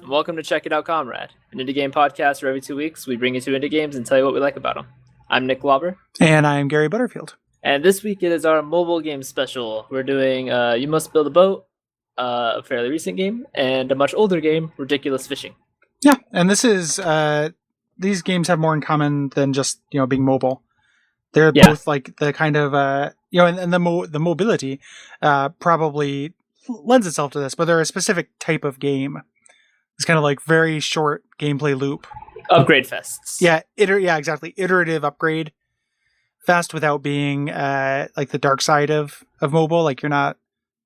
and welcome to Check It Out Comrade, an indie game podcast where every 2 weeks we bring you 2 indie games and tell you what we like about them. I'm Nick Lauber. And I am Gary Butterfield. And this week it is our mobile game special. We're doing You Must Build a Boat, a fairly recent game, and a much older game, Ridiculous Fishing. Yeah, and this is, these games have more in common than just, being mobile. They're both like the kind of, and the mobility probably lends itself to this, but they're a specific type of game. It's kind of like very short gameplay loop. Upgrade fests. Yeah, exactly. Iterative upgrade fest without being like the dark side of mobile. Like you're not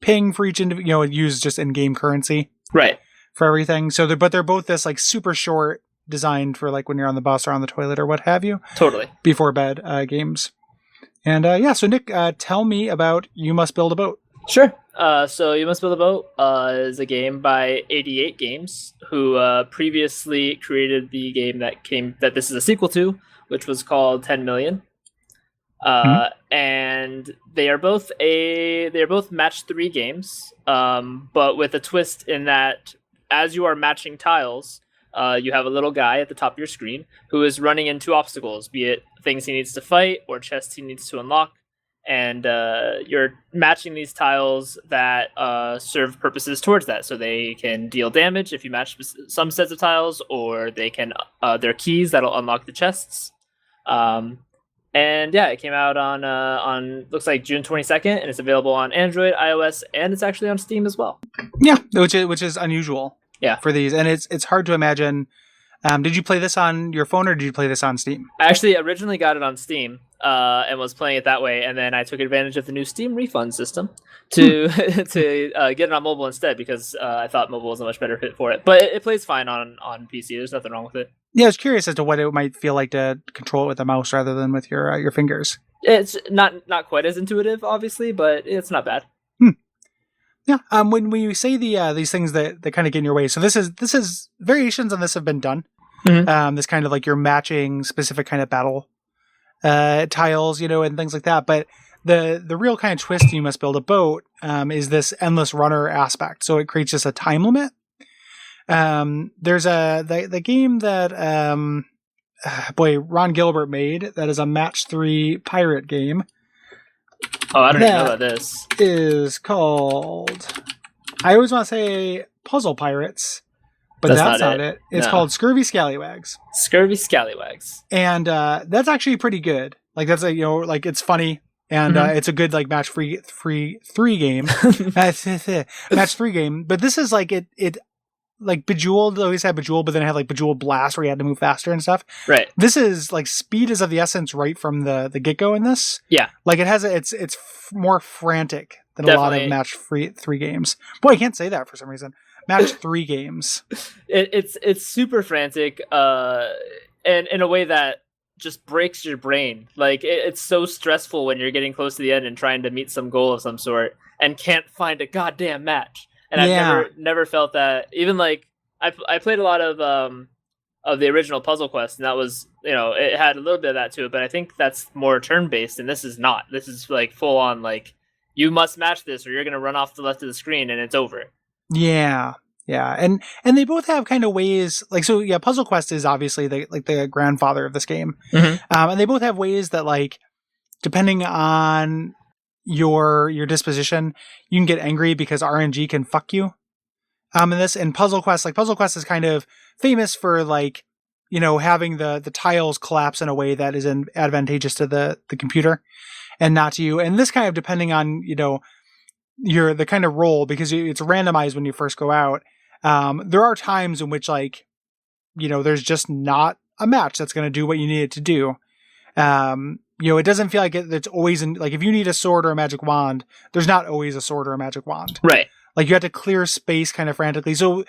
paying for each individual, use just in-game currency. Right. For everything. So they're both this like super short, designed for like when you're on the bus or on the toilet or what have you. Totally. Before bed games. And so Nick, tell me about You Must Build a Boat. Sure. So You Must Build a Boat is a game by 88 Games, who previously created the game that this is a sequel to, which was called 10 Million. And they are both match 3 games, but with a twist in that as you are matching tiles, you have a little guy at the top of your screen who is running into obstacles, be it things he needs to fight or chests he needs to unlock. And you're matching these tiles that serve purposes towards that. So they can deal damage if you match some sets of tiles, or they can they're keys that'll unlock the chests. And yeah, it came out on looks like June 22nd, and it's available on Android, iOS, and it's actually on Steam as well. Yeah, which is unusual. Yeah, for these, and it's hard to imagine. Did you play this on your phone or did you play this on Steam? I actually originally got it on Steam and was playing it that way, and then I took advantage of the new Steam refund system to get it on mobile instead, because I thought mobile was a much better fit for it. But it plays fine on PC. There's nothing wrong with it. Yeah, I was curious as to what it might feel like to control it with a mouse rather than with your fingers. It's not quite as intuitive, obviously, but it's not bad. Yeah. When we say these things that kind of get in your way, so this is variations on this have been done. Mm-hmm. This kind of like you're matching specific kind of battle tiles, and things like that. But the real kind of twist You Must Build a Boat is this endless runner aspect. So it creates just a time limit. There's the game that Ron Gilbert made that is a match 3 pirate game. Oh, I don't even know about this. Is called, I always want to say Puzzle Pirates, but that's not it. It's called Scurvy Scallywags. Scurvy Scallywags. And that's actually pretty good. Like that's like it's funny, and it's a good like match 3 game. Match 3 game. But this is like it like Bejeweled always had Bejeweled, but then it had like Bejeweled Blast where you had to move faster and stuff. Right. This is like speed is of the essence right from the get-go in this. Yeah. Like it has it's more frantic than a lot of match 3 games. Boy, I can't say that for some reason. Match 3 games. It's super frantic, and in a way that just breaks your brain. Like it's so stressful when you're getting close to the end and trying to meet some goal of some sort and can't find a goddamn match. And I've never felt that. Even like I played a lot of the original Puzzle Quest, and that was it had a little bit of that to it. But I think that's more turn based, and this is not. This is like full on like you must match this, or you're gonna run off the left of the screen, and it's over. Yeah, and they both have kind of ways. Like so, yeah. Puzzle Quest is obviously the grandfather of this game, and they both have ways that like depending on your disposition, you can get angry because RNG can fuck you. And Puzzle Quest is kind of famous for like, having the tiles collapse in a way that is advantageous to the computer and not to you. And this kind of depending on, the kind of roll, because it's randomized when you first go out. There are times in which like, there's just not a match that's going to do what you need it to do. It doesn't feel like it's always like if you need a sword or a magic wand, there's not always a sword or a magic wand. Right. Like you have to clear space kind of frantically. So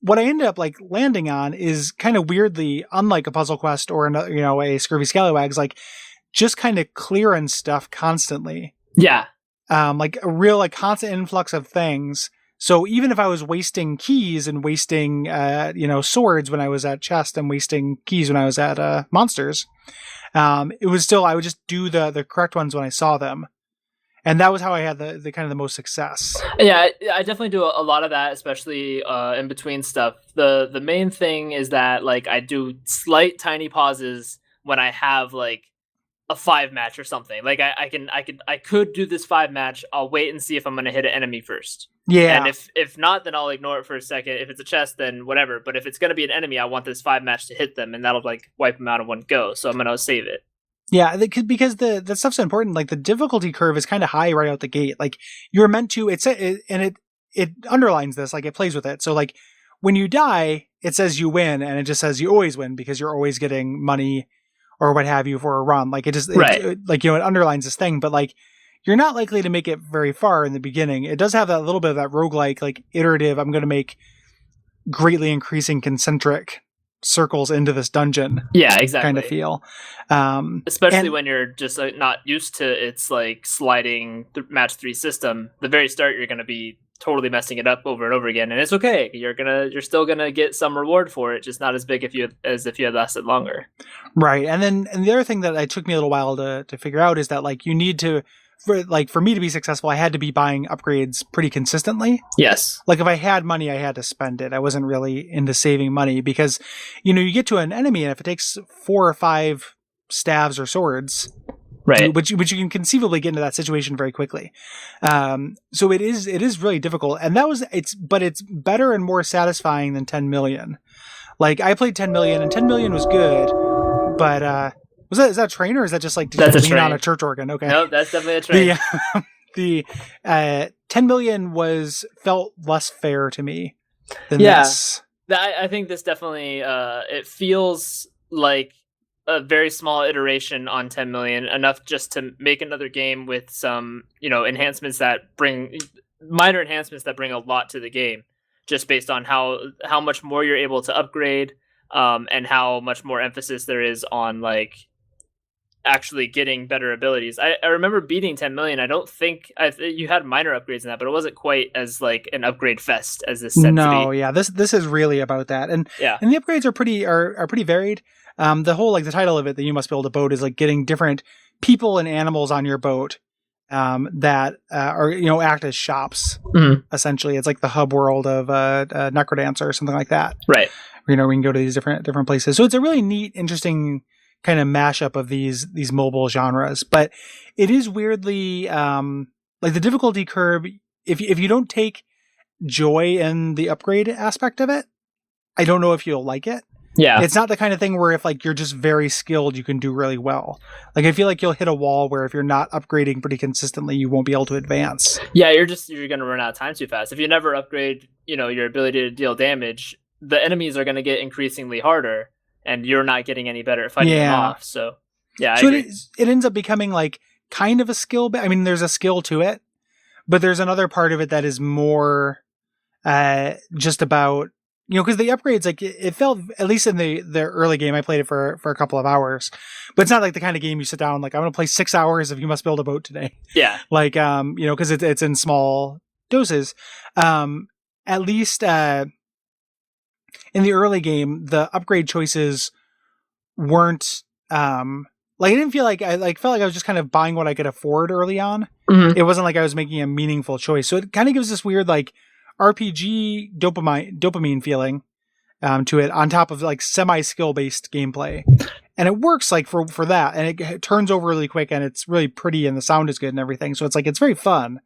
what I ended up like landing on is kind of weirdly, unlike a Puzzle Quest or a Scurvy Scallywags, like just kind of clearing stuff constantly. Yeah. Like a real like constant influx of things. So even if I was wasting keys and wasting swords when I was at chest and wasting keys when I was at monsters, it was still I would just do the correct ones when I saw them. And that was how I had the kind of the most success. Yeah, I definitely do a lot of that, especially in between stuff. The main thing is that like I do slight tiny pauses when I have like a 5 match or something. Like I could do this 5 match. I'll wait and see if I'm gonna hit an enemy first. Yeah. And if not, then I'll ignore it for a second. If it's a chest, then whatever. But if it's gonna be an enemy, I want this 5 match to hit them, and that'll like wipe them out in one go. So I'm gonna save it. Yeah, because the stuff's important. Like the difficulty curve is kind of high right out the gate. Like you're meant to. It underlines this. Like it plays with it. So like when you die, it says you win, and it just says you always win because you're always getting money or what have you for a run. Like it just like it underlines this thing. But like you're not likely to make it very far in the beginning. It does have that little bit of that roguelike, like iterative. I'm going to make greatly increasing concentric circles into this dungeon. Yeah, exactly. Kind of feel. Especially when you're just not used to its like sliding match 3 system. The very start, you're going to be totally messing it up over and over again, and it's okay. You're still gonna get some reward for it, just not as big as if you had lasted longer. Right, and the other thing that it took me a little while to figure out is that like you need to. For me to be successful, I had to be buying upgrades pretty consistently. Yes. Like if I had money, I had to spend it. I wasn't really into saving money because, you get to an enemy and if it takes 4 or 5 staves or swords, right, which you can conceivably get into that situation very quickly. So it is really difficult, and it's better and more satisfying than 10 million. Like I played 10 million, and 10 million was good, but. Is that a train or is that just like that's lean on a church organ? Okay. No, that's definitely a train. The 10 million felt less fair to me than this. I think this definitely it feels like a very small iteration on 10 million, enough just to make another game with some, enhancements that bring minor enhancements that bring a lot to the game, just based on how much more you're able to upgrade, and how much more emphasis there is on like actually getting better abilities. I remember beating 10 million. I don't think you had minor upgrades in that, but it wasn't quite as like an upgrade fest as this said to be. Yeah, this is really about that, and and the upgrades are pretty varied. The whole like the title of it, that you must build a boat, is like getting different people and animals on your boat that are act as shops. Mm-hmm. Essentially, it's like the hub world of Necrodancer or something like that. Right. We can go to these different places. So it's a really neat, interesting kind of mashup of these mobile genres, but it is weirdly like the difficulty curve. If you don't take joy in the upgrade aspect of it, I don't know if you'll like it. Yeah, it's not the kind of thing where if like you're just very skilled, you can do really well. Like I feel like you'll hit a wall where if you're not upgrading pretty consistently, you won't be able to advance. Yeah, you're going to run out of time too fast. If you never upgrade, your ability to deal damage, the enemies are going to get increasingly harder, and you're not getting any better at fighting them off. So, yeah, I agree. It ends up becoming like kind of a skill. I mean, there's a skill to it, but there's another part of it that is more just about, because the upgrades, like it felt, at least in the early game, I played it for a couple of hours, but it's not like the kind of game you sit down, like I'm going to play 6 hours of You Must Build a Boat today. Yeah. Like, because it's in small doses. At least, in the early game, the upgrade choices weren't like I didn't feel like I felt like I was just kind of buying what I could afford early on. Mm-hmm. It wasn't like I was making a meaningful choice. So it kind of gives this weird like RPG dopamine feeling to it, on top of like semi skill based gameplay, and it works like for that, and it turns over really quick, and it's really pretty, and the sound is good and everything. So it's like it's very fun,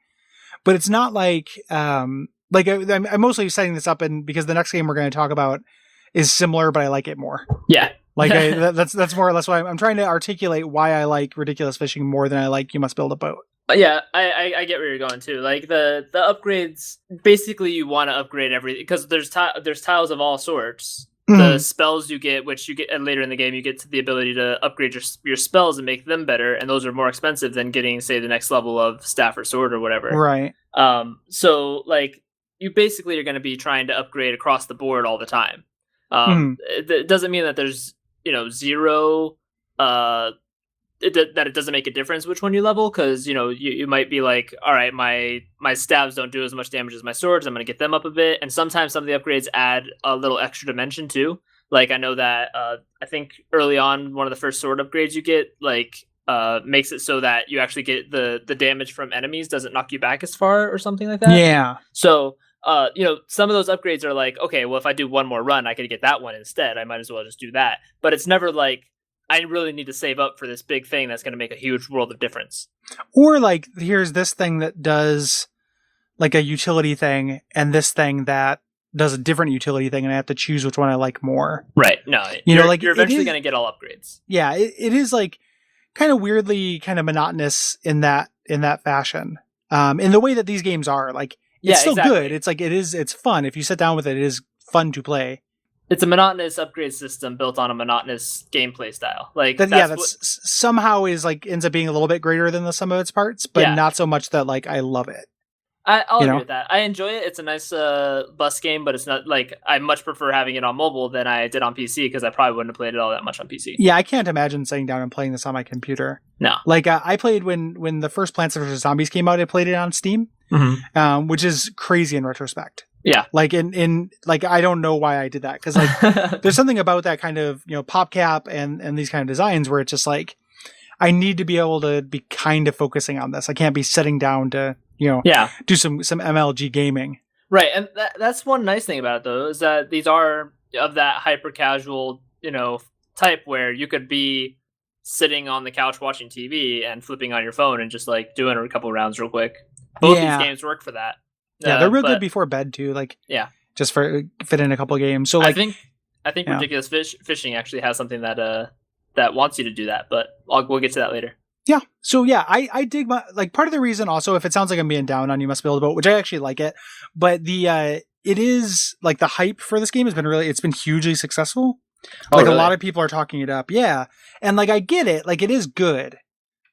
but it's not like like I'm mostly setting this up, and because the next game we're going to talk about is similar, but I like it more. Yeah. Like that's more or less why I'm trying to articulate why I like Ridiculous Fishing more than I like You Must Build a Boat. Yeah, I get where you're going too. Like the upgrades, basically you want to upgrade everything because there's tiles of all sorts. Mm-hmm. The spells you get, which you get later in the game, you get to the ability to upgrade your spells and make them better, and those are more expensive than getting, say, the next level of staff or sword or whatever. Right. So like you basically are going to be trying to upgrade across the board all the time. It doesn't mean that there's zero that it doesn't make a difference which one you level, because you might be like, all right, my stabs don't do as much damage as my swords, I'm going to get them up a bit, and sometimes some of the upgrades add a little extra dimension too. Like I know that I think early on, one of the first sword upgrades you get, like makes it so that you actually get the damage from enemies doesn't knock you back as far or something like that. Yeah. So, some of those upgrades are like, okay, well, if I do one more run, I could get that one instead. I might as well just do that. But it's never like, I really need to save up for this big thing that's going to make a huge world of difference. Or like, here's this thing that does like a utility thing, and this thing that does a different utility thing, and I have to choose which one I like more. Right. No, you're eventually going to get all upgrades. Yeah, it is like kind of weirdly kind of monotonous in that fashion. In the way that these games are, like, it's still good. It's like it's fun. If you sit down with it, it is fun to play. It's a monotonous upgrade system built on a monotonous gameplay style. Like somehow is like ends up being a little bit greater than the sum of its parts, but not so much that like I love it. I'll agree with that. I enjoy it. It's a nice bus game, but it's not like I much prefer having it on mobile than I did on PC because I probably wouldn't have played it all that much on PC. Yeah, I can't imagine sitting down and playing this on my computer. No, like I played when the first Plants vs Zombies came out. I played it on Steam, which is crazy in retrospect. Yeah, like in like I don't know why I did that because like there's something about that kind of PopCap and these kind of designs where it's just like I need to be able to be kind of focusing on this. I can't be sitting down to do some MLG gaming. Right, and that's one nice thing about it though is that these are of that hyper casual type where you could be sitting on the couch watching TV and flipping on your phone and just like doing a couple rounds real quick. Both these games work for that. Yeah, they're real good before bed too. Like, just for fit in a couple of games. So, like, I think Ridiculous Fishing actually has something that wants you to do that, but we'll get to that later. Yeah. So I dig part of the reason also, if it sounds like I'm being down on You Must Build a Boat, which I actually like it, but it is like the hype for this game has been it's been hugely successful. Like really? A lot of people are talking it up. Yeah. And like, I get it. Like it is good,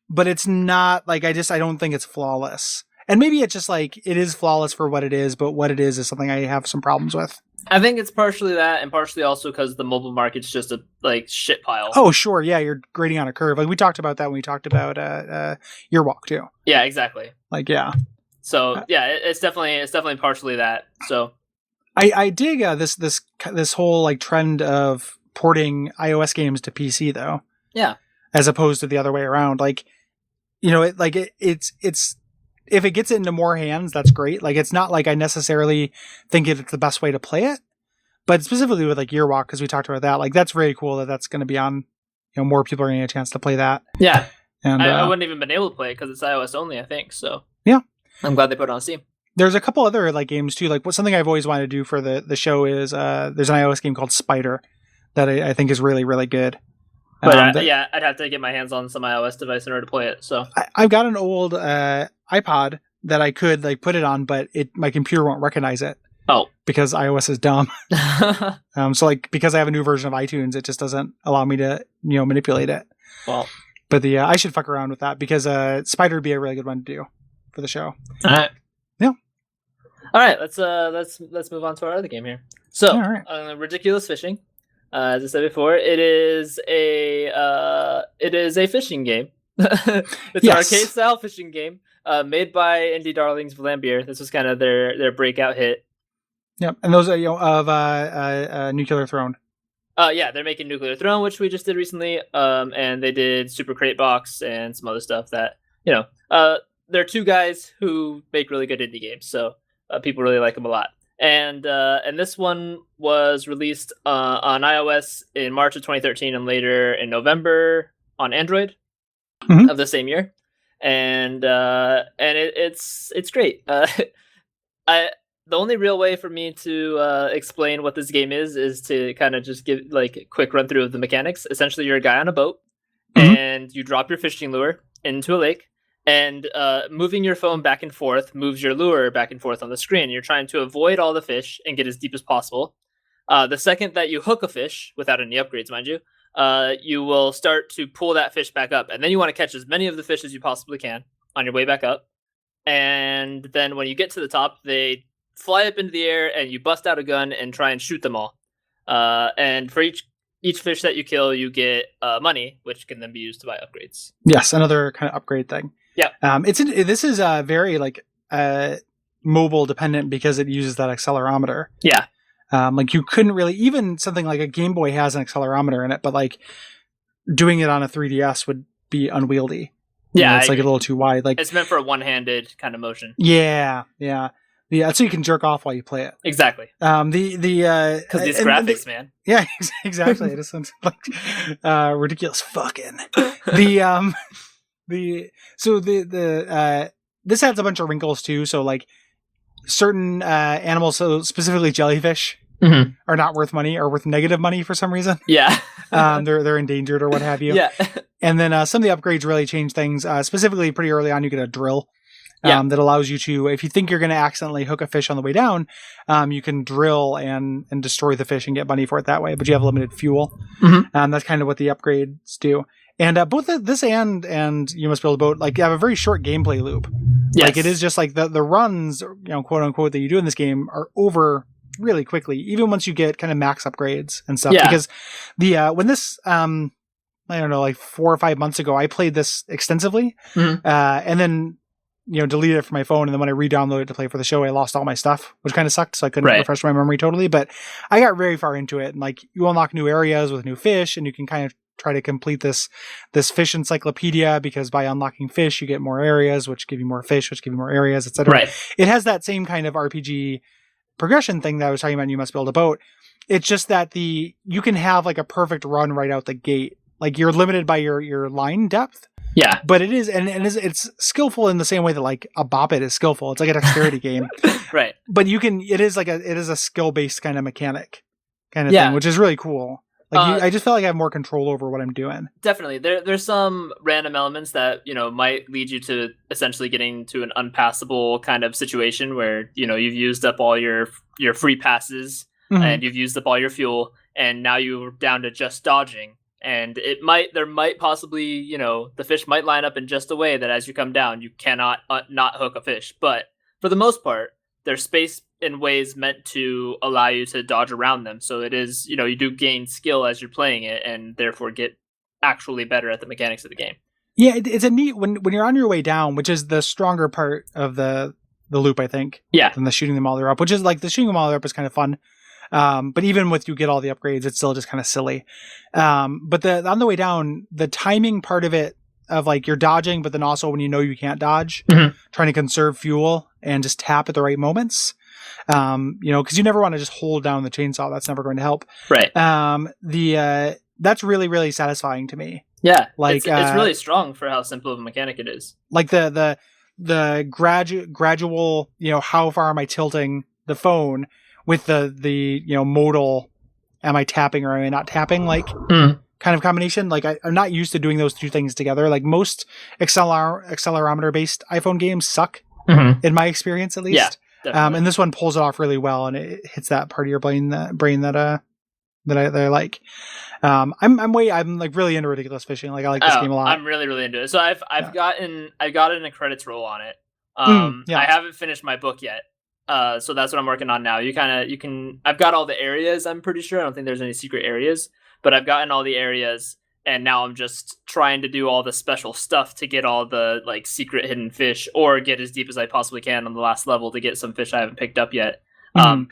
but it's not like, I don't think it's flawless. And maybe it's just like, it is flawless for what it is, but what it is something I have some problems with. I think it's partially that, and partially also because the mobile market's just a shit pile. Oh, sure. Yeah, you're grading on a curve. Like we talked about that when we talked about Your Walk too. Yeah, exactly. Like, yeah. So yeah, it's definitely partially that. So I dig this whole like trend of porting iOS games to PC though. Yeah. As opposed to the other way around. Like, it's if it gets it into more hands, that's great. Like, it's not like I necessarily think it's the best way to play it, but specifically with like Year Walk, because we talked about that, like that's very cool that's going to be on, more people are going to get a chance to play that. Yeah. And I wouldn't even been able to play it because it's iOS only, I think. So yeah, I'm glad they put it on Steam. There's a couple other like games too. Like something I've always wanted to do for the show is there's an iOS game called Spider that I think is really, really good. But I'd have to get my hands on some iOS device in order to play it. So I've got an old iPod that I could like put it on, but my computer won't recognize it. Oh, because iOS is dumb. So like because I have a new version of iTunes, it just doesn't allow me to manipulate it. Well, but I should fuck around with that because Spider would be a really good one to do for the show. All right. Yeah. All right. Let's move on to our other game here. So Ridiculous Fishing. As I said before, it is a fishing game. It's an arcade style fishing game made by indie darlings Vlambeer. This was kind of their breakout hit. Yep, and those are of Nuclear Throne. Yeah, they're making Nuclear Throne, which we just did recently. And they did Super Crate Box and some other stuff that they're two guys who make really good indie games, so people really like them a lot. And this one was released on iOS in March of 2013 and later in November on Android of the same year. And it's great. The only real way for me to explain what this game is to kind of just give like a quick run through of the mechanics. Essentially, you're a guy on a boat and you drop your fishing lure into a lake. And moving your phone back and forth moves your lure back and forth on the screen. You're trying to avoid all the fish and get as deep as possible. The second that you hook a fish, without any upgrades, mind you, you will start to pull that fish back up. And then you want to catch as many of the fish as you possibly can on your way back up. And then when you get to the top, they fly up into the air and you bust out a gun and try and shoot them all. And for each fish that you kill, you get money, which can then be used to buy upgrades. Yes, another kind of upgrade thing. Yeah. This is very like mobile dependent because it uses that accelerometer. Yeah. Like you couldn't really, even something like a Game Boy has an accelerometer in it, but like doing it on a 3DS would be unwieldy. Yeah, it's like a little too wide. Like it's meant for a one-handed kind of motion. Yeah. So you can jerk off while you play it. Exactly. Because these graphics, man. Yeah, exactly. It just sounds like ridiculous fucking. This adds a bunch of wrinkles too. So like certain animals, so specifically jellyfish, are not worth money, or worth negative money for some reason. Yeah. They're endangered or what have you. Yeah. And then some of the upgrades really change things. Specifically, pretty early on, you get a drill. That allows you to, if you think you're going to accidentally hook a fish on the way down, you can drill and destroy the fish and get money for it that way. But you have limited fuel. That's kind of what the upgrades do. And both this and You Must Build a Boat, like, you have a very short gameplay loop. Yes. Like, it is just like the runs, quote unquote, that you do in this game are over really quickly, even once you get kind of max upgrades and stuff. Yeah. Because when this I don't know, like 4 or 5 months ago, I played this extensively, and then deleted it from my phone. And then when I re-downloaded it to play for the show, I lost all my stuff, which kind of sucked. So I couldn't refresh my memory totally. But I got very far into it, and like you unlock new areas with new fish, and you can kind of try to complete this fish encyclopedia, because by unlocking fish, you get more areas, which give you more fish, which give you more areas, etc. Right. It has that same kind of RPG progression thing that I was talking about in You Must Build a Boat. It's just that you can have like a perfect run right out the gate. Like, you're limited by your line depth. Yeah. But it is, and it's skillful in the same way that like a Bop It is skillful. It's like a dexterity game. Right. But it is a skill-based kind of mechanic kind of thing, which is really cool. Like, I just felt like I have more control over what I'm doing. Definitely. There's some random elements that, might lead you to essentially getting to an unpassable kind of situation where, you've used up all your free passes, and you've used up all your fuel, and now you're down to just dodging. And there might possibly, the fish might line up in just a way that as you come down, you cannot not hook a fish. But for the most part, they're spaced in ways meant to allow you to dodge around them. So it is, you do gain skill as you're playing it, and therefore get actually better at the mechanics of the game. Yeah, it's a neat, when you're on your way down, which is the stronger part of the loop, I think. Yeah. Than the shooting them while they're up, which is like the shooting them while they're up is kind of fun. But even with you get all the upgrades, it's still just kind of silly. But on the way down, the timing part of it, of like you're dodging, but then also when you can't dodge, trying to conserve fuel and just tap at the right moments. Because you never want to just hold down the chainsaw. That's never going to help. Right. That's really, really satisfying to me. Yeah. Like it's really strong for how simple of a mechanic it is. Like the gradual, how far am I tilting the phone with the modal, am I tapping or am I not tapping, like kind of combination. Like I'm not used to doing those two things together. Like most accelerometer based iPhone games suck, in my experience at least. Yeah, and this one pulls it off really well, and it hits that part of your brain that I like. I'm like really into ridiculous fishing. Like I like this game a lot. I'm really, really into it. So I've gotten a credits roll on it. I haven't finished my book yet. So that's what I'm working on now. I've got all the areas, I'm pretty sure. I don't think there's any secret areas, but I've gotten all the areas, and now I'm just trying to do all the special stuff to get all the like secret hidden fish, or get as deep as I possibly can on the last level to get some fish I haven't picked up yet.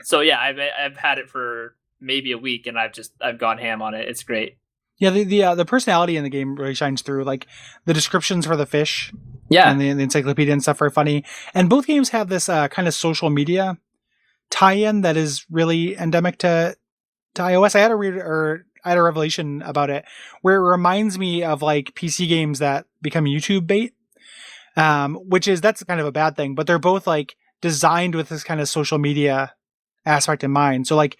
So yeah, I've had it for maybe a week, and I've gone ham on it. It's great. Yeah, the personality in the game really shines through. Like the descriptions for the fish, and the encyclopedia and stuff are funny. And both games have this kind of social media tie-in that is really endemic to iOS. I had a revelation about it where it reminds me of like PC games that become YouTube bait, that's kind of a bad thing. But they're both like designed with this kind of social media aspect in mind. So like,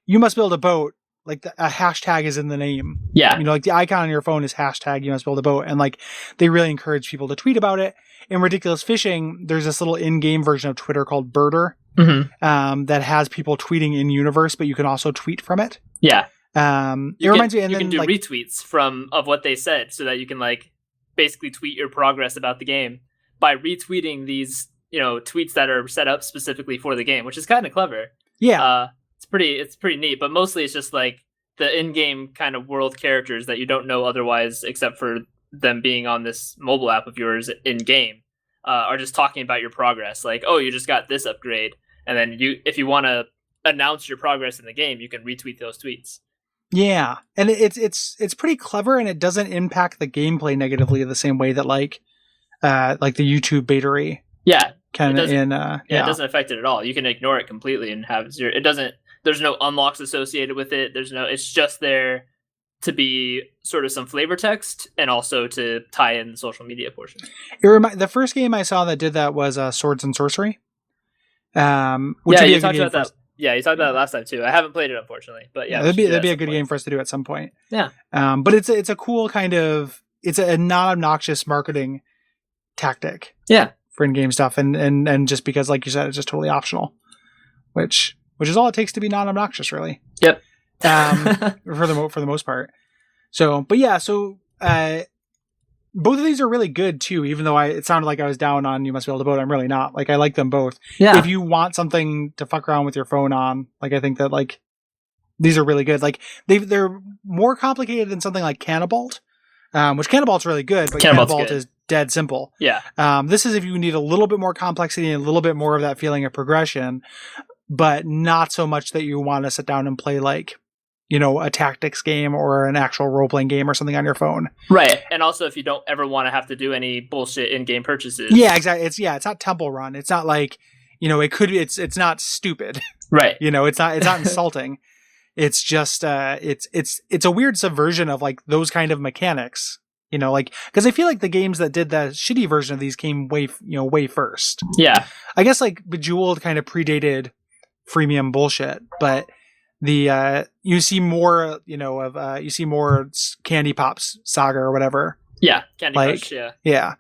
You Must Build a Boat. Like a hashtag is in the name. Yeah. Like the icon on your phone is hashtag You Must Build a Boat. And like they really encourage people to tweet about it. In Ridiculous Fishing, there's this little in-game version of Twitter called Birder, that has people tweeting in universe, but you can also tweet from it. Yeah. It reminds me, and you then can do retweets of what they said, so that you can like basically tweet your progress about the game by retweeting these, tweets that are set up specifically for the game, which is kind of clever. Yeah. It's pretty neat, but mostly it's just like the in-game kind of world characters that you don't know otherwise, except for them being on this mobile app of yours in game, are just talking about your progress. Like, oh, you just got this upgrade, and then if you want to announce your progress in the game, you can retweet those tweets. Yeah, and it's pretty clever, and it doesn't impact the gameplay negatively the same way that like the YouTube baitery Yeah, can in it doesn't affect it at all. You can ignore it completely and have zero. It doesn't. There's no unlocks associated with it. It's just there to be sort of some flavor text and also to tie in the social media portion. The first game I saw that did that was Swords and Sorcery. Which yeah, you talked about that. Yeah, you talked about it last time too. I haven't played it, unfortunately, but yeah, that'd be a good game for us to do at some point. Yeah. But it's a cool kind of, it's a non-obnoxious marketing tactic. Yeah. For in-game stuff, and just because, like you said, it's just totally optional, which is all it takes to be non-obnoxious, really. Yep. For the most part. So, but yeah, both of these are really good too, even though it sounded like I was down on You Must Be Able to Vote. I'm really not. Like, I like them both. Yeah. If you want something to fuck around with your phone on, like, I think that, like, these are really good. Like, they're more complicated than something like Cannibalt, which Cannibalt's really good, but Cannibalt is dead simple. Yeah. This is if you need a little bit more complexity and a little bit more of that feeling of progression, but not so much that you want to sit down and play, like, you know, a tactics game or an actual role-playing game or something on your phone. Right. And also if you don't ever want to have to do any bullshit in-game purchases. Yeah, exactly. It's not Temple Run. It's not like, you know, it's not stupid. Right. You know, it's not insulting. It's just it's a weird subversion of, like, those kind of mechanics. You know, like, because I feel like the games that did the shitty version of these came way first. Yeah. I guess, like, Bejeweled kind of predated freemium bullshit, but you see more, you know, of you see more Candy Pops Saga or whatever. Yeah, Candy Crush. Yeah. Yeah.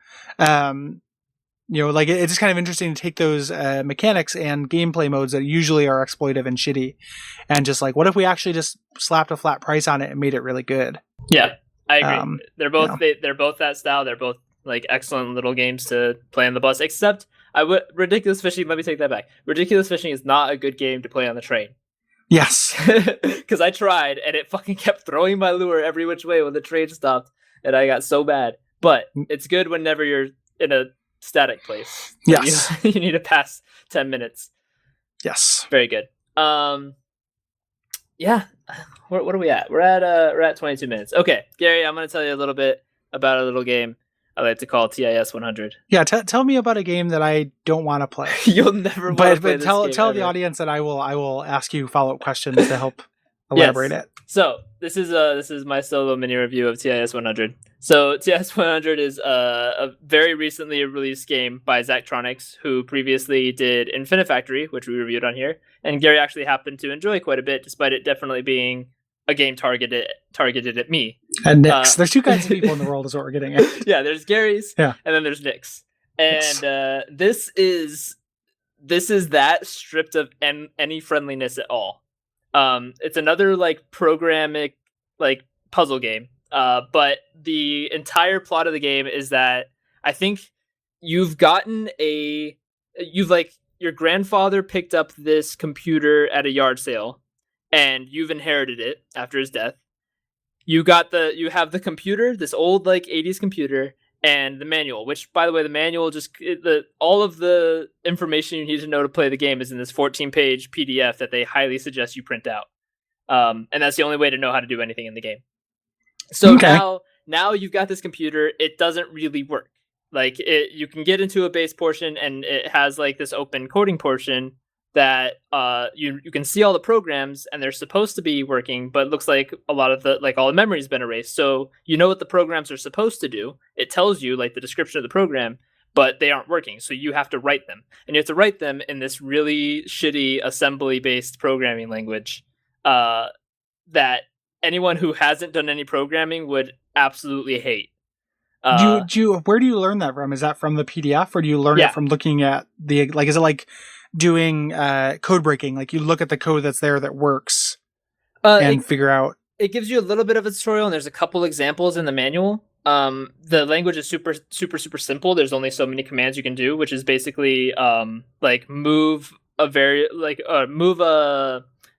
You know, like, it's just kind of interesting to take those mechanics and gameplay modes that usually are exploitive and shitty, and just, like, what if we actually just slapped a flat price on it and made it really good? Yeah, I agree. They're both you know. they're both that style. They're both, like, excellent little games to play on the bus. Except Ridiculous Fishing. Let me take that back. Ridiculous Fishing is not a good game to play on the train. Yes. Because I tried, and it fucking kept throwing my lure every which way when the train stopped, and I got so bad. But it's good whenever you're in a static place. Yes. You need to pass 10 minutes. Yes. Very good. Yeah. What are we at? We're at 22 minutes. Okay, Gary, I'm going to tell you a little bit about a little game I like to call TAS-100. Yeah, tell me about a game that I don't want to play. You'll never want to play but tell ever. the audience that I will ask you follow-up questions to help elaborate it. So this is my solo mini review of TAS-100. So TAS-100 is a very recently released game by Zachtronics, who previously did Infinite Factory, which we reviewed on here, and Gary actually happened to enjoy quite a bit, despite it definitely being a game targeted at me. And Nick's. There's two kinds of people in the world, is what we're getting at. Yeah, there's Gary's, and then there's Nick's, and yes. This is that stripped of any friendliness at all. It's another, like, programmic, like, puzzle game. But the entire plot of the game is that I think your grandfather picked up this computer at a yard sale, and you've inherited it after his death. You have the computer, this old, like, 80s computer, and the manual, which, by the way, the manual all of the information you need to know to play the game is in this 14-page PDF that they highly suggest you print out. And that's the only way to know how to do anything in the game. So now you've got this computer. It doesn't really work. Like, you can get into a base portion, and it has, like, this open coding portion that you can see all the programs, and they're supposed to be working, but it looks like a lot of all the memory's been erased. So you know what the programs are supposed to do. It tells you, like, the description of the program, but they aren't working. So you have to write them, and you have to write them in this really shitty assembly-based programming language that anyone who hasn't done any programming would absolutely hate. Where do you learn that from? Is that from the PDF, or do you learn it from looking at is it like doing code breaking? Like, you look at the code that's there that works and figure out. It gives you a little bit of a tutorial, and there's a couple examples in the manual. The language is super, super, super simple. There's only so many commands you can do, which is basically move a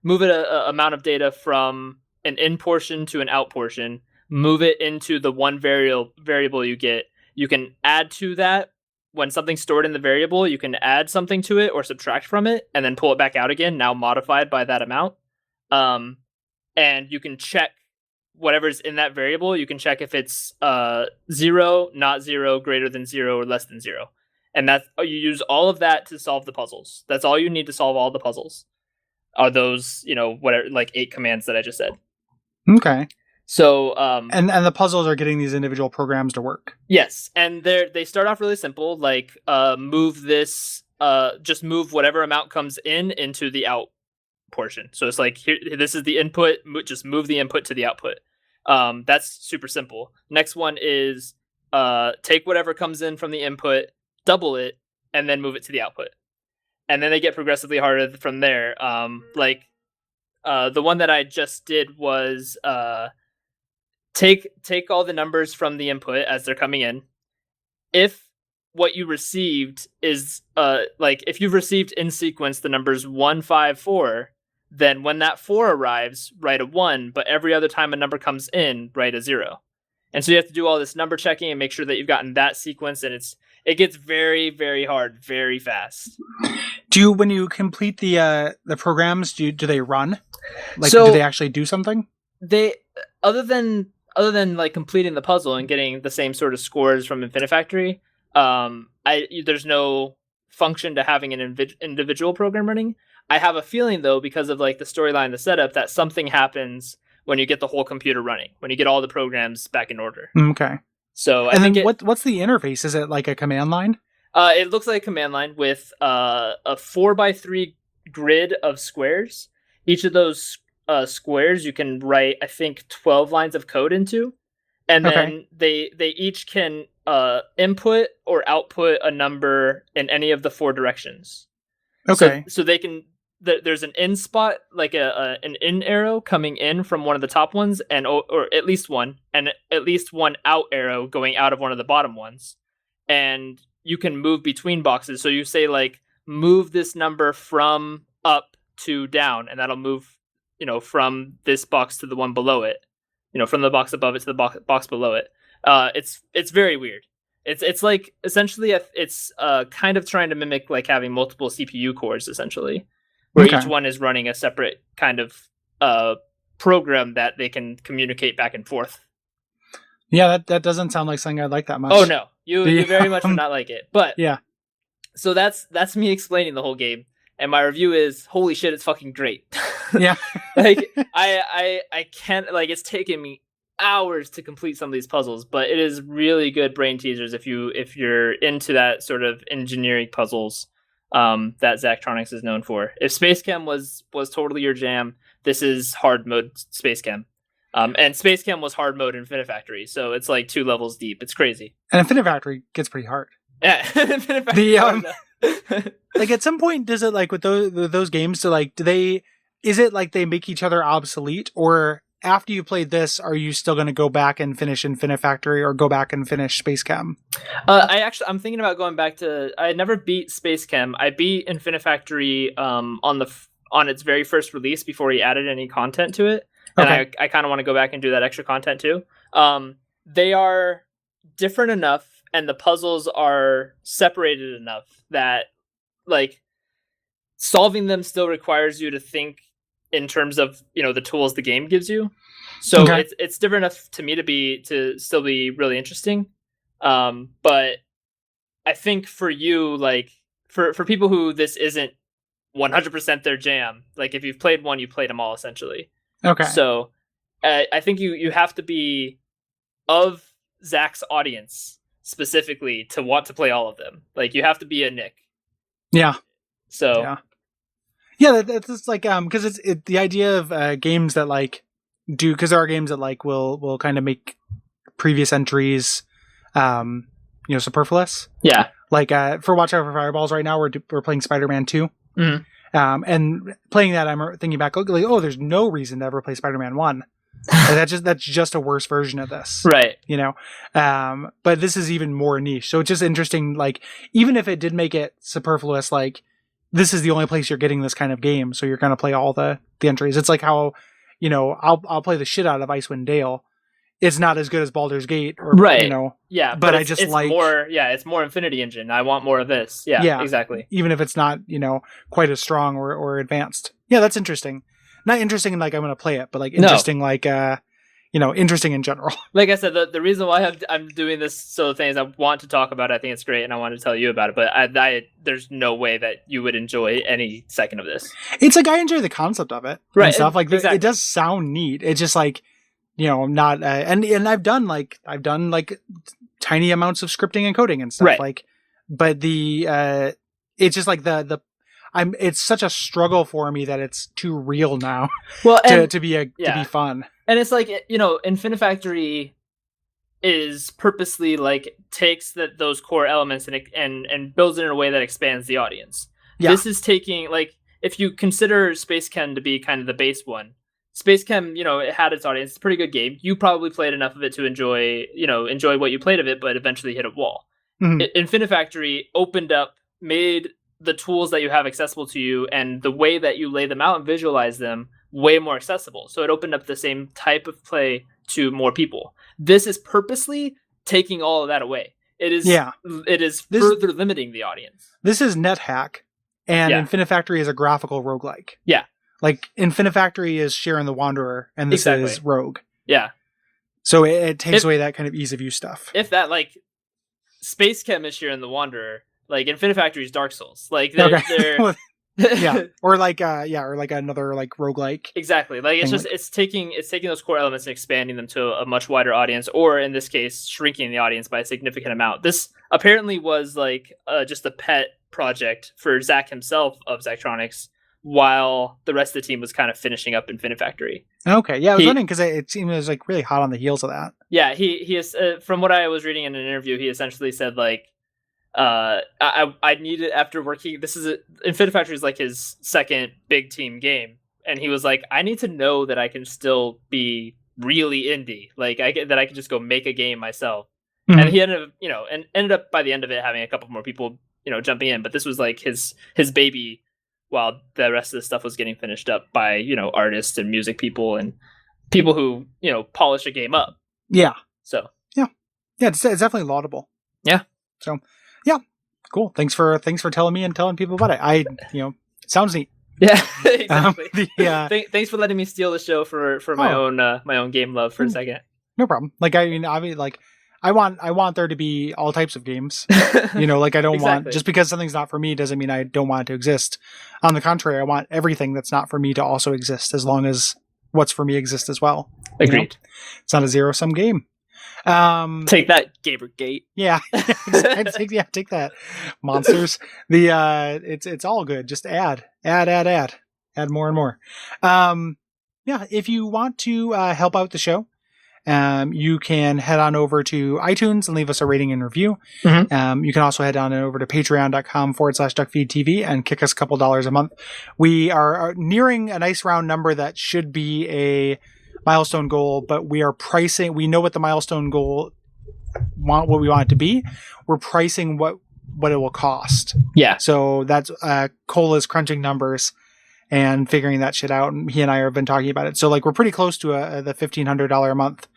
amount of data from an in portion to an out portion, move it into the one variable you get. You can add to that. When something's stored in the variable, you can add something to it or subtract from it, and then pull it back out again, now modified by that amount. and you can check whatever's in that variable. You can check if it's 0, not 0, greater than 0, or less than 0. And that's, you use all of that to solve the puzzles. That's all you need to solve all the puzzles. Are those, whatever, like 8 commands that I just said. Okay. So and the puzzles are getting these individual programs to work. Yes, and they start off really simple, like move this, just move whatever amount comes in into the out portion. So it's like, here, this is the input, just move the input to the output. That's super simple. Next one is take whatever comes in from the input, double it, and then move it to the output. And then they get progressively harder from there. The one that I just did was take all the numbers from the input as they're coming in. If what you received is if you've received in sequence the numbers 1, 5, 4, then when that 4 arrives, write a 1, but every other time a number comes in, write a 0. And so you have to do all this number checking and make sure that you've gotten that sequence, and it gets very, very hard very fast. When you complete the programs, do they run? Do they actually do something? They other than like completing the puzzle and getting the same sort of scores from Infinifactory, there's no function to having an individual program running. I have a feeling though, because of like the storyline, the setup, that something happens when you get the whole computer running, when you get all the programs back in order. Okay. So what's the interface? Is it like a command line? It looks like a command line with a 4x3 grid of squares. Each of those squares you can write, I think, 12 lines of code into, and then they each can input or output a number in any of the 4 directions. Okay. So they can. There's an in spot, like an in arrow coming in from one of the top ones, or at least one, and at least one out arrow going out of one of the bottom ones, and you can move between boxes. So you say like, move this number from up to down, and that'll move, from this box to the one below it, from the box above it to the box below it. It's very weird. It's like essentially it's kind of trying to mimic like having multiple CPU cores essentially, where each one is running a separate kind of program that they can communicate back and forth. Yeah, that doesn't sound like something I'd like that much. Oh no, you very much would not like it. But yeah, so that's me explaining the whole game, and my review is, holy shit, it's fucking great. Yeah, like I can't, like, it's taken me hours to complete some of these puzzles, but it is really good brain teasers if you're into that sort of engineering puzzles that Zachtronics is known for. If Space Chem was totally your jam, this is hard mode Space Chem. And Space Chem was hard mode in Infinifactory, so it's like 2 levels deep. It's crazy. And Infinifactory gets pretty hard. Yeah, like at some point, does it, like with those games, so like is it like they make each other obsolete, or after you played this, are you still going to go back and finish Infinifactory or go back and finish Space Chem? I'm thinking about going back to. I never beat Space Chem. I beat Infinifactory on its very first release before he added any content to it. And I kind of want to go back and do that extra content too. They are different enough, and the puzzles are separated enough that, like, solving them still requires you to think in terms of, the tools the game gives you. So it's different enough to me to still be really interesting. But I think for you, like, for people who this isn't 100% their jam, like, if you've played one, you played them all essentially. Okay. So I think you have to be of Zach's audience specifically to want to play all of them. Like, you have to be a Nick. Yeah. So yeah, that's like because it's the idea of games that like do, because there are games that like will kind of make previous entries superfluous. Yeah. Like for Watch Out for Fireballs right now, we're playing Spider-Man 2. Mm-hmm. And playing that, I'm thinking back, like, there's no reason to ever play Spider-Man 1. Like, that's just a worse version of this. Right. But this is even more niche. So it's just interesting, like, even if it did make it superfluous, like, this is the only place you're getting this kind of game, so you're going to play all the entries. It's like how, I'll play the shit out of Icewind Dale. It's not as good as Baldur's Gate, or, right? Yeah, but I just it's like more. Yeah, it's more Infinity Engine. I want more of this. Yeah, exactly. Even if it's not, quite as strong or advanced. Yeah, that's interesting. not interesting in like I'm going to play it, but like No. interesting like interesting in general. Like I said, the reason why I'm doing this solo thing is I want to talk about it. I think it's great, and I want to tell you about it. But I there's no way that you would enjoy any second of this. It's like I enjoy the concept of it, right? And stuff like exactly. It does sound neat. It's just like not and I've done like tiny amounts of scripting and coding and stuff right. like, but it's just like it's such a struggle for me that it's too real now. Well, to be fun. And it's like, Infinifactory is purposely like takes those core elements and builds it in a way that expands the audience. Yeah. This is taking, like, if you consider Space Chem to be kind of the base one, Space Chem, it had its audience. It's a pretty good game. You probably played enough of it to enjoy what you played of it, but eventually hit a wall. Mm-hmm. Infinifactory opened up, made the tools that you have accessible to you and the way that you lay them out and visualize them way more accessible. So it opened up the same type of play to more people. This is purposely taking all of that away. It is further limiting the audience. This is NetHack, and Infinifactory is a graphical roguelike. Yeah. Like, Infinifactory is Sharon the Wanderer, and this is Rogue. Yeah. So it takes away that kind of ease of use stuff. If that, like, Space Chem is Sharon the Wanderer, like, Infinifactory is Dark Souls. Like, they're yeah, or like another like roguelike. Exactly. Like it's taking those core elements and expanding them to a much wider audience, or in this case, shrinking the audience by a significant amount. This apparently was like just a pet project for Zach himself of Zachtronics, while the rest of the team was kind of finishing up Infinifactory. Okay, yeah, I was wondering because it seemed it was like really hot on the heels of that. Yeah, he is. From what I was reading in an interview, he essentially said like, I needed, after working, Infinifactory is like his second big team game, and he was like, I need to know that I can still be really indie, like that I can just go make a game myself. Mm-hmm. And he ended up by the end of it having a couple more people jumping in, but this was like his baby, while the rest of the stuff was getting finished up by artists and music people and people who polish a game up. Yeah. So yeah, it's definitely laudable. Yeah. So. Yeah, cool. Thanks for telling me and telling people about it. Sounds neat. Yeah, exactly. Thanks for letting me steal the show for my own game love for a second. No problem. Like I want there to be all types of games. Like I don't want, just because something's not for me doesn't mean I don't want it to exist. On the contrary, I want everything that's not for me to also exist, as long as what's for me exists as well. Agreed. It's not a zero-sum game. Take that, Gamergate. Yeah. Take that, monsters. It's all good. Just add more and more. If you want to help out the show, you can head on over to iTunes and leave us a rating and review. Mm-hmm. You can also head on over to patreon.com/Duckfeed.tv and kick us a couple $1 a month. We are nearing a nice round number that should be a milestone goal, but we are pricing. We know what the milestone goal what we want it to be. We're pricing what it will cost. Yeah. So that's Cole is crunching numbers and figuring that shit out. And he and I have been talking about it. So like we're pretty close to the $1,500 a month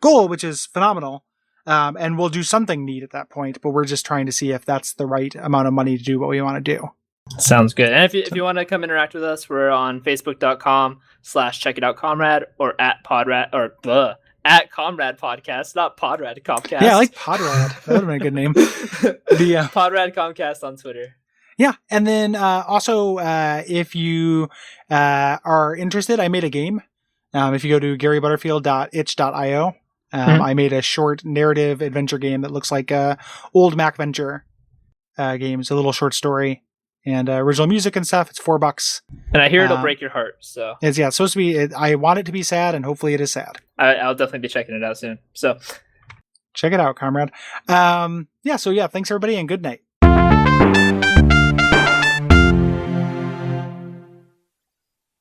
goal, which is phenomenal. And we'll do something neat at that point. But we're just trying to see if that's the right amount of money to do what we want to do. Sounds good. And if you want to come interact with us, we're on Facebook.com/CheckItOutComrade or at Podrad or at Comrade Podcast, not Podrad Comcast. Yeah, I like Podrad. That would have been a good name. The Podrad Comcast on Twitter. Yeah, and then also if you are interested, I made a game. If you go to garybutterfield.itch.io, I made a short narrative adventure game that looks like old MacVenture games, a little short story. And original music and stuff. It's $4. And I hear it'll break your heart. So it's supposed to be. I want it to be sad, and hopefully it is sad. I'll definitely be checking it out soon. So check it out, comrade. So thanks everybody, and good night.